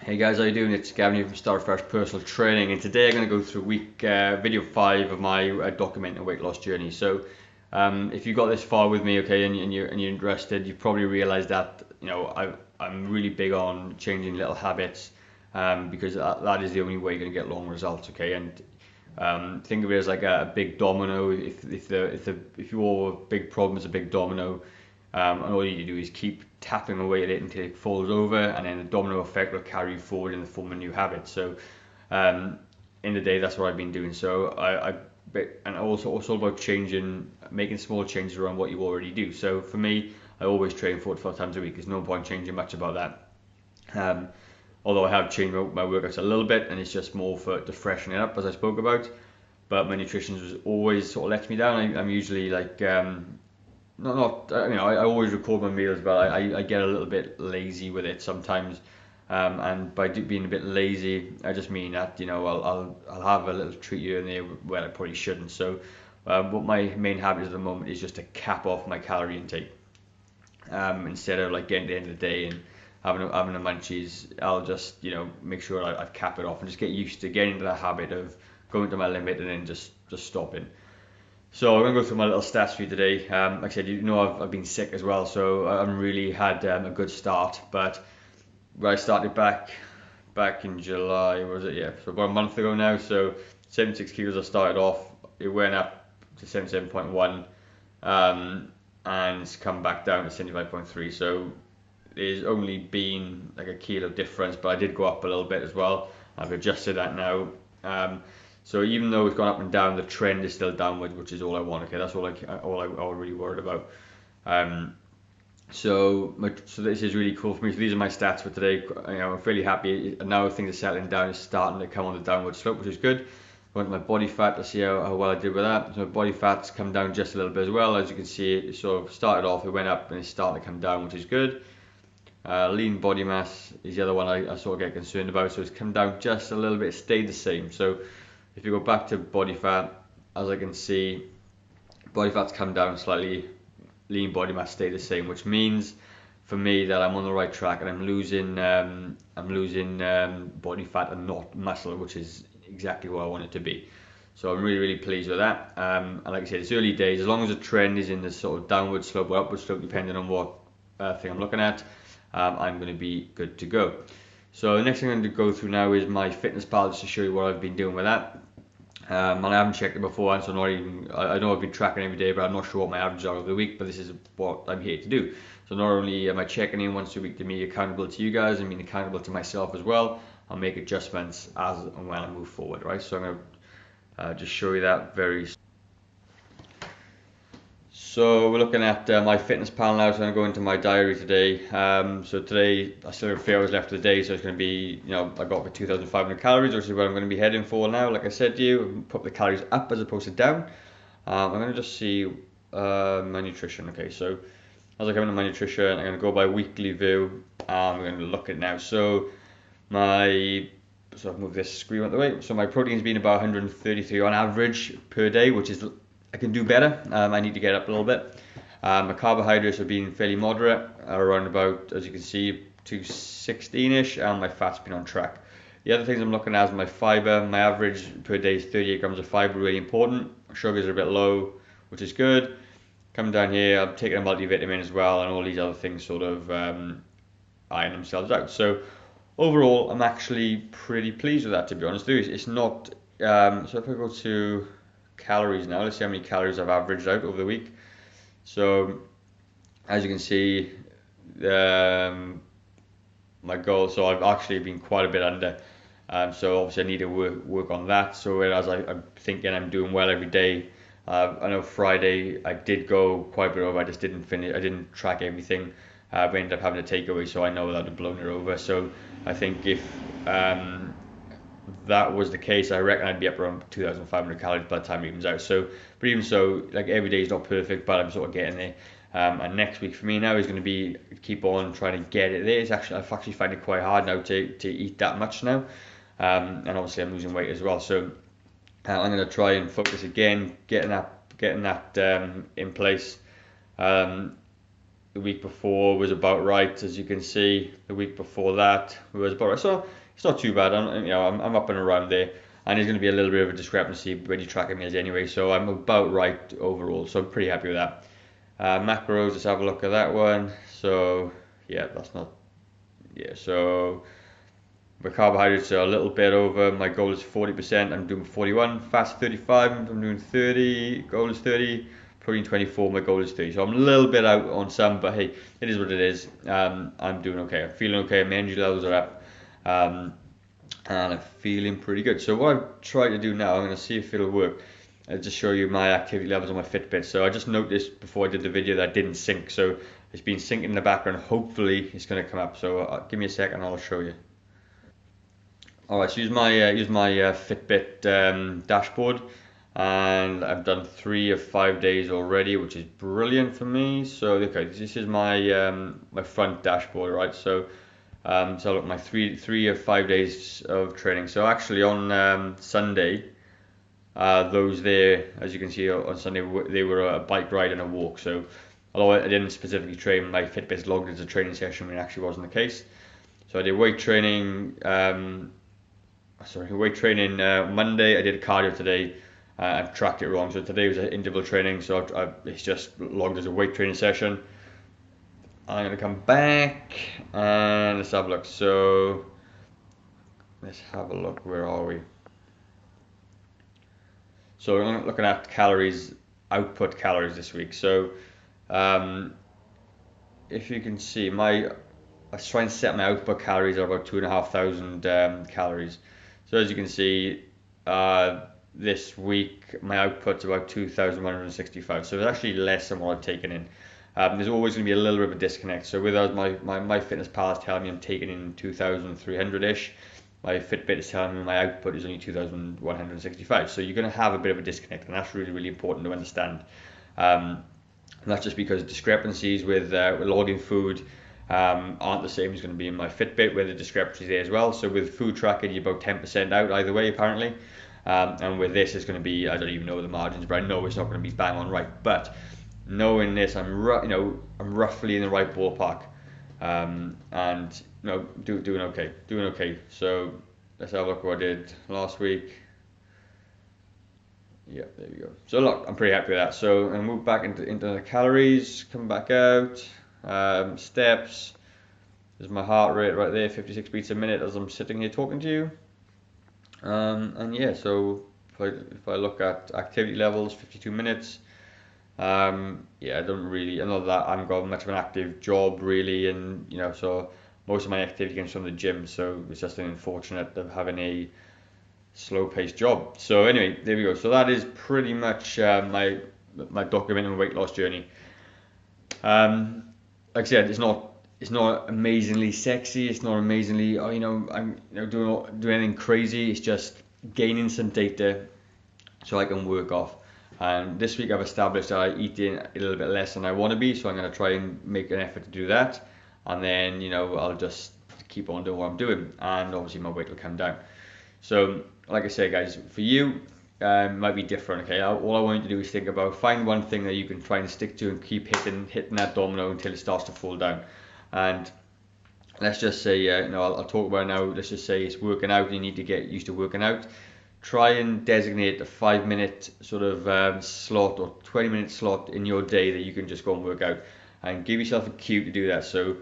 Hey guys, how you doing? It's Gavin here from Afresh Personal Training, and today I'm going to go through video 5 of my documenting weight loss journey. So, if you got this far with me, okay, and you're interested, you've probably realised that I'm really big on changing little habits, because that is the only way you're going to get long results, okay? And think of it as like a big domino. If your big problem is a big domino, and all you need to do is keep tapping away at it until it falls over, and then the domino effect will carry you forward in the form of new habits. So, in the day, that's what I've been doing. So and also about making small changes around what you already do. So for me, I always train 4 to 5 times a week. There's no point changing much about that. Although I have changed my workouts a little bit, and it's just more to freshen it up, as I spoke about. But my nutrition was always sort of lets me down. I'm usually like I always record my meals, but I get a little bit lazy with it sometimes. And by being a bit lazy, I just mean that I'll have a little treat here and there where I probably shouldn't. So what my main habit at the moment is just to cap off my calorie intake. Instead of like getting to the end of the day and having the munchies, I'll just make sure I've capped it off and just get used to getting into that habit of going to my limit and then just stopping. So I'm going to go through my little stats for you today. Like I said, I've been sick as well, so I haven't really had a good start. But where I started back in July, was it? Yeah, so about a month ago now. So 76 kilos I started off. It went up to 77.1, and it's come back down to 75.3. So there's only been like a kilo difference, but I did go up a little bit as well. I've adjusted that now. So even though it's gone up and down, the trend is still downwards, which is all I want. Okay, that's all I'm really worried about. So this is really cool for me. So these are my stats for today. I'm fairly happy. Now things are settling down. It's starting to come on the downward slope, which is good. I went to my body fat to see how well I did with that. So my body fat's come down just a little bit as well. As you can see, it sort of started off, it went up, and it's starting to come down, which is good. Lean body mass is the other one I sort of get concerned about. So it's come down just a little bit, stayed the same. So if you go back to body fat, as I can see, body fat's come down slightly, lean body mass stayed the same, which means for me that I'm on the right track and I'm losing body fat and not muscle, which is exactly what I want it to be. So I'm really pleased with that. And like I said, it's early days. As long as the trend is in the sort of downward slope or upward slope, depending on what thing I'm looking at, I'm going to be good to go. So the next thing I'm going to go through now is my fitness pal, just to show you what I've been doing with that. And I haven't checked it before, so I know I've been tracking every day, but I'm not sure what my averages are over the week. But this is what I'm here to do. So not only am I checking in once a week to be accountable to you guys, I'm being accountable to myself as well. I'll make adjustments as and when I move forward, right? So I'm going to just show you that very. So we're looking at my fitness pal now, so I'm going to go into my diary today. So today I still have 3 hours left of the day, so it's going to be, I got for 2,500 calories, which is what I'm going to be heading for now. Like I said to you, put the calories up as opposed to down. I'm going to just see my nutrition. Okay, so as I come into my nutrition, I'm going to go by weekly view. I'm going to look at it now. So I've moved this screen out the way. So my protein's been about 133 on average per day, which is, I can do better. I need to get up a little bit. My carbohydrates have been fairly moderate, around about, as you can see, 216-ish, and my fat's been on track. The other things I'm looking at is my fiber. My average per day is 38 grams of fiber, really important. Sugars are a bit low, which is good. Come down here, I'm taking a multivitamin as well, and all these other things sort of iron themselves out. So overall, I'm actually pretty pleased with that, to be honest. It's not, so if I go to calories now, let's see how many calories I've averaged out over the week. So as you can see, my goal, so I've actually been quite a bit under, so obviously I need to work on that. So whereas I'm thinking I'm doing well every day, I know Friday I did go quite a bit over. I just didn't finish, I didn't track everything. We ended up having a takeaway, so I know that I've blown it over. So I think if that was the case, I reckon I'd be up around 2,500 calories by the time it evens out. So, but even so, like every day is not perfect, but I'm sort of getting there. And next week for me now is going to be keep on trying to get it there. I've actually found it quite hard now to eat that much now, and obviously I'm losing weight as well. So I'm going to try and focus again, getting that in place. The week before was about right, as you can see. The week before that was about right. So it's not too bad. I'm up and around there. And there's going to be a little bit of a discrepancy when you track meals anyway. So I'm about right overall. So I'm pretty happy with that. Macros, let's have a look at that one. So yeah, that's not, yeah, so my carbohydrates are a little bit over. My goal is 40%. I'm doing 41. Fast 35. I'm doing 30. Goal is 30. Protein 24. My goal is 30. So I'm a little bit out on some, but hey, it is what it is. I'm doing okay. I'm feeling okay. My energy levels are up. And I'm feeling pretty good. So what I've tried to do now, I'm going to see if it'll work. I'll just show you my activity levels on my Fitbit. So I just noticed before I did the video that it didn't sync. So it's been syncing in the background. Hopefully it's going to come up. So give me a second and I'll show you. Alright, so use my Fitbit dashboard, and I've done 3 of 5 days already, which is brilliant for me. So okay, this is my my front dashboard, right? So look, my three of 5 days of training. So actually on Sunday, those there, as you can see on Sunday, they were a bike ride and a walk. So although I didn't specifically train, my Fitbit's logged as a training session when it actually wasn't the case. So I did weight training. Weight training Monday. I did cardio today. I've tracked it wrong, so today was an interval training, so it's just logged as a weight training session. I'm going to come back and let's have a look. So let's have a look. Where are we? So we're looking at calories, output calories this week. So if you can see, I was trying to set my output calories are about 2,500 calories. So as you can see, this week my output's about 2,165. So it's actually less than what I've taken in. There's always going to be a little bit of a disconnect. So without my fitness pal is telling me I'm taking in 2,300-ish, my Fitbit is telling me my output is only 2,165. So you're going to have a bit of a disconnect, and that's really, really important to understand. And that's just because discrepancies with logging food aren't the same as going to be in my Fitbit, where the discrepancies there as well. So with food tracking, you're about 10% out either way apparently, and with this it's going to be, I don't even know the margins, but I know it's not going to be bang on right. But knowing this, I'm roughly in the right ballpark, and doing okay. So let's have a look what I did last week. Yeah, there we go. So look, I'm pretty happy with that. So I move back into the calories, come back out. Steps, there's my heart rate right there, 56 beats a minute as I'm sitting here talking to you. And yeah, so if I look at activity levels, 52 minutes. Yeah, I know that I haven't got much of an active job really, and so most of my activity comes from the gym, so it's just unfortunate of having a slow-paced job. So anyway, there we go. So that is pretty much my documenting weight loss journey. Like I said, it's not amazingly sexy. It's not amazingly I'm doing anything crazy. It's just gaining some data so I can work off. And this week I've established that I eat in a little bit less than I want to be, so I'm going to try and make an effort to do that. And then I'll just keep on doing what I'm doing, and obviously my weight will come down. So like I say, guys, for you, might be different. Okay, all I want you to do is think about, find one thing that you can try and stick to and keep hitting that domino until it starts to fall down. And let's just say, I'll talk about it now. Let's just say it's working out. You need to get used to working out. Try and designate a 5-minute sort of slot or 20-minute slot in your day that you can just go and work out, and give yourself a cue to do that. So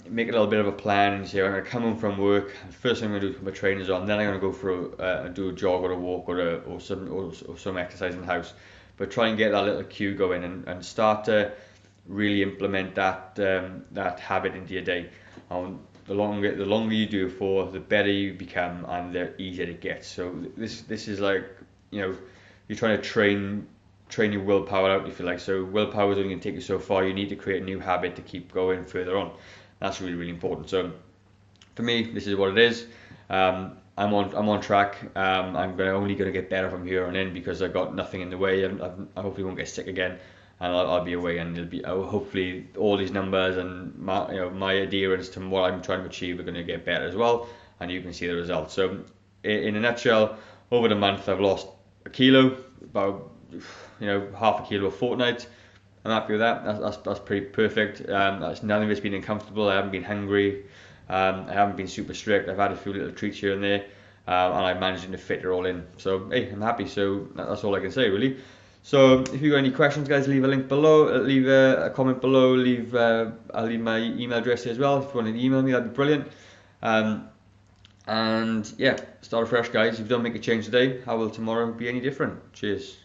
make a little bit of a plan and say, I'm going to come home from work. The first thing I'm going to do is put my trainers on. Then I'm going to go for do a jog or a walk or some exercise in the house. But try and get that little cue going and start to really implement that habit into your day. The longer you do it for, the better you become and the easier it gets. So this is like, you're trying to train your willpower out, if you like. So willpower is only going to take you so far. You need to create a new habit to keep going further on. That's really, really important. So for me, this is what it is. I'm on track. I'm only going to get better from here on in because I've got nothing in the way. I hopefully won't get sick again, and I'll be away, and it'll be hopefully all these numbers and my adherence to what I'm trying to achieve are going to get better as well, and you can see the results. So in a nutshell, over the month I've lost a kilo, about half a kilo a fortnight. I'm happy with that. That's pretty perfect. None of it's been uncomfortable. I haven't been hungry. I haven't been super strict. I've had a few little treats here and there, and I've managed to fit it all in. So hey, I'm happy. So that's all I can say really. So if you got any questions, guys, leave a link below. Leave a comment below. I'll leave my email address here as well. If you want to email me, that'd be brilliant. And yeah, start afresh, guys. If you don't make a change today, how will tomorrow be any different? Cheers.